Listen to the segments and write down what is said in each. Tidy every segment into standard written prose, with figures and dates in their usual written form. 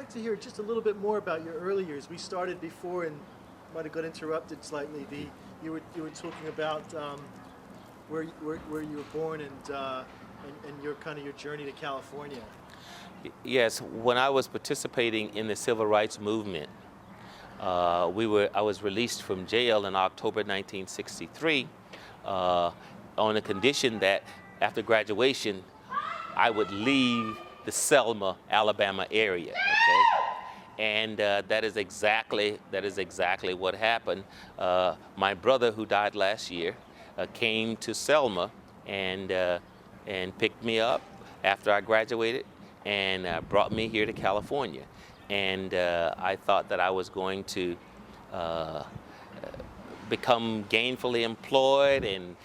like to hear just a little bit more about your early years. We started before and might have got interrupted slightly. You were talking about where you were born and your your journey to California. Yes, when I was participating in the civil rights movement, I was released from jail in October 1963 on the condition that after graduation I would leave the Selma, Alabama area. Okay, and that is exactly what happened. My brother, who died last year, came to Selma and picked me up after I graduated and brought me here to California. And I thought that I was going to become gainfully employed and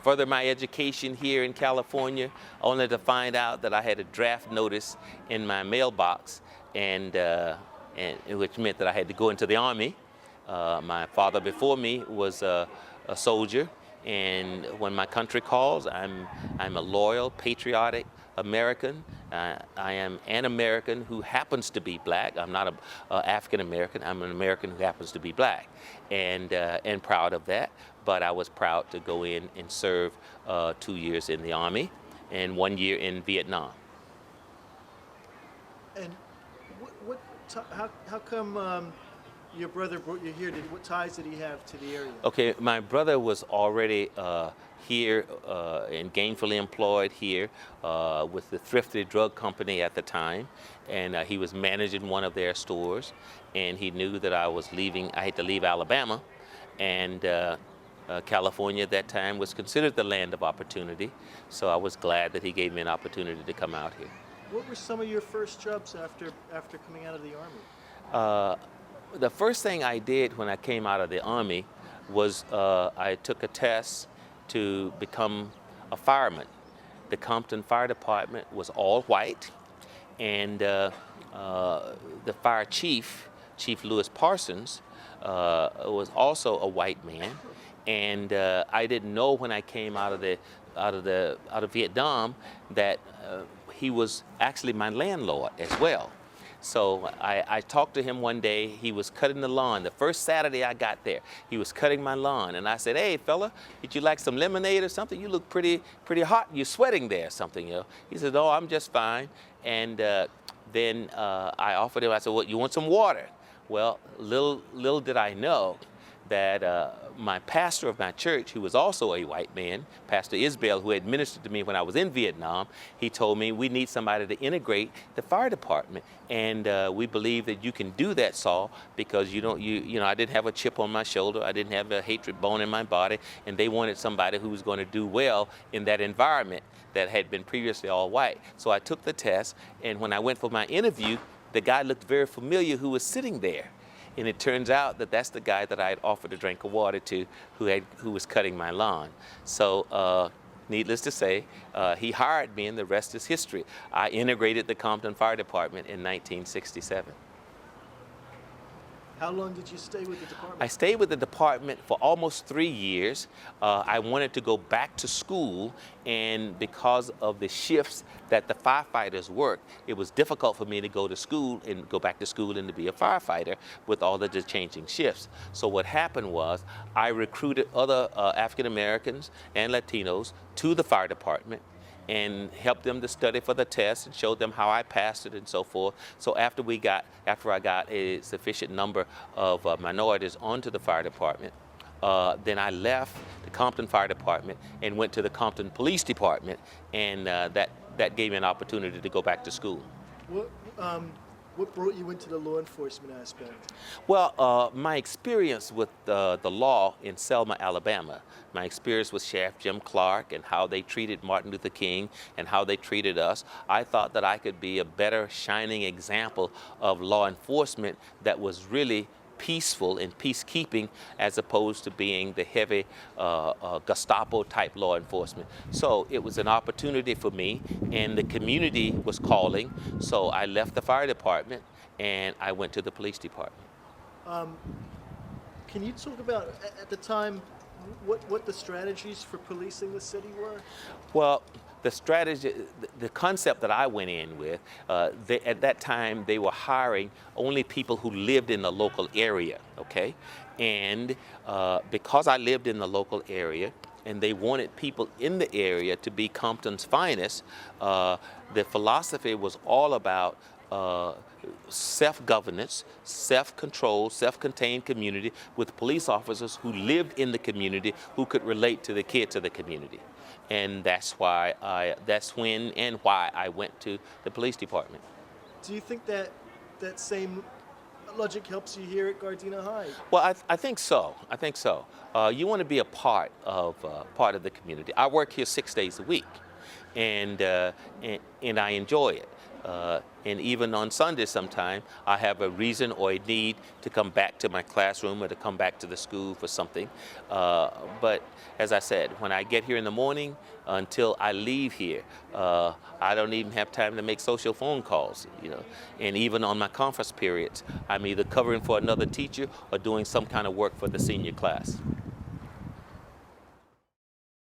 further my education here in California, only to find out that I had a draft notice in my mailbox, and which meant that I had to go into the Army. My father before me was a soldier, and when my country calls, I'm a loyal, patriotic American. I am an American who happens to be black. I'm not an African American. I'm an American who happens to be black, and proud of that. But I was proud to go in and serve 2 years in the Army and 1 year in Vietnam. And how come your brother brought you here? What ties did he have to the area? Okay, my brother was already here and gainfully employed here with the Thrifty Drug Company at the time, and he was managing one of their stores, and he knew that I was leaving. I had to leave Alabama, and California at that time was considered the land of opportunity, so I was glad that he gave me an opportunity to come out here. What were some of your first jobs after coming out of the Army? The first thing I did when I came out of the Army was I took a test to become a fireman. The Compton Fire Department was all white, and the fire chief, Chief Lewis Parsons, was also a white man. And I didn't know when I came out of Vietnam that he was actually my landlord as well. So I talked to him one day. He was cutting the lawn. The first Saturday I got there, he was cutting my lawn, and I said, "Hey, fella, would you like some lemonade or something? You look pretty hot. You're sweating there or something, you know." He said, "Oh, I'm just fine." And then I offered him. I said, "Well, you want some water?" Well, little did I know that my pastor of my church, who was also a white man, Pastor Isbell, who had ministered to me when I was in Vietnam, he told me, "We need somebody to integrate the fire department, and we believe that you can do that, Saul, because you know I didn't have a chip on my shoulder, I didn't have a hatred bone in my body, and they wanted somebody who was going to do well in that environment that had been previously all white." So I took the test, and when I went for my interview, the guy looked very familiar who was sitting there. And it turns out that that's the guy that I had offered a drink of water to, who was cutting my lawn. So needless to say, he hired me, and the rest is history. I integrated the Compton Fire Department in 1967. How long did you stay with the department? I stayed with the department for almost 3 years. I wanted to go back to school, and because of the shifts that the firefighters worked, it was difficult for me to go back to school and to be a firefighter with all of the changing shifts. So what happened was I recruited other African Americans and Latinos to the fire department and helped them to study for the test and showed them how I passed it and so forth. So after I got a sufficient number of minorities onto the fire department, then I left the Compton Fire Department and went to the Compton Police Department, and that gave me an opportunity to go back to school. What brought you into the law enforcement aspect? Well, my experience with the law in Selma, Alabama, my experience with Sheriff Jim Clark and how they treated Martin Luther King and how they treated us, I thought that I could be a better shining example of law enforcement that was really peaceful and peacekeeping, as opposed to being the heavy Gestapo type law enforcement. So it was an opportunity for me, and the community was calling, so I left the fire department and I went to the police department. Can you talk about, at the time, what the strategies for policing the city were? Well, the strategy, the concept that I went in with, at that time they were hiring only people who lived in the local area, okay? And because I lived in the local area, and they wanted people in the area to be Compton's finest, the philosophy was all about self-governance, self-control, self-contained community with police officers who lived in the community who could relate to the kids of the community. And that's when and why I went to the police department. Do you think that that same logic helps you here at Gardena High? Well, I think so. I think so. You want to be a part of the community. I work here 6 days a week, and I enjoy it. And even on Sunday sometime, I have a reason or a need to come back to my classroom or to come back to the school for something. But as I said, when I get here in the morning until I leave here, I don't even have time to make social phone calls, you know. And even on my conference periods, I'm either covering for another teacher or doing some kind of work for the senior class.